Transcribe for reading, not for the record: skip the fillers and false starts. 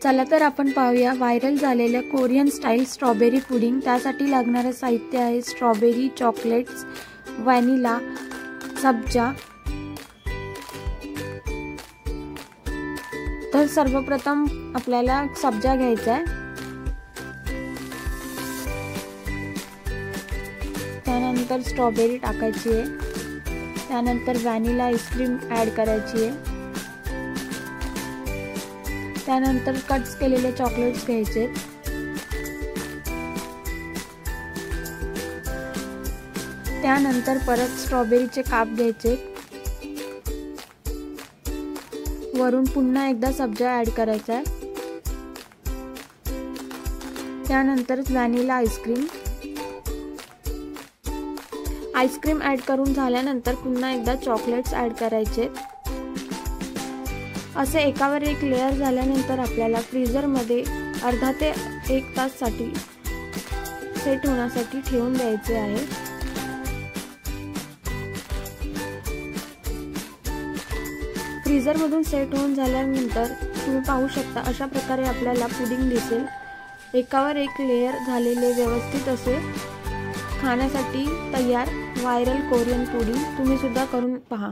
चला तर आपण पाहूया व्हायरल झालेलं कोरियन स्टाईल स्ट्रॉबेरी पुडिंग। त्यासाठी लागणारे साहित्य आहे स्ट्रॉबेरी, चॉकलेट्स, व्हॅनिला, सब्जा। तर सर्वप्रथम आपल्याला सब्जा घ्यायचा आहे, त्यानंतर स्ट्रॉबेरी टाकायची आहे, त्यानंतर व्हॅनिला आईस्क्रीम ॲड करायची आहे, त्यानंतर कट्स केलेले चॉकलेट्स घ्यायचे, त्यानंतर परत स्ट्रॉबेरीचे काप घ्यायचे, वरून पुन्हा एकदा सब्जा ॲड करायचा आहे, त्यानंतर व्हॅनिला आईस्क्रीम ॲड करून झाल्यानंतर पुन्हा एकदा चॉकलेट्स ॲड करायचे। असे एकावर एक लेयर झाल्यानंतर आपल्याला फ्रीझरमध्ये अर्धा ते 1 तासासाठी सेट होण्यासाठी ठेवून द्यायचे आहे। फ्रीझरमधून सेट होऊन झाल्यानंतर तुम्ही पाहू शकता अशा प्रकारे आपल्याला पुडिंग दिसेल। एकावर एक लेयर झालेले व्यवस्थित असे खाण्यासाठी तयार व्हायरल कोरियन पुडिंग तुम्ही सुद्धा करून पहा।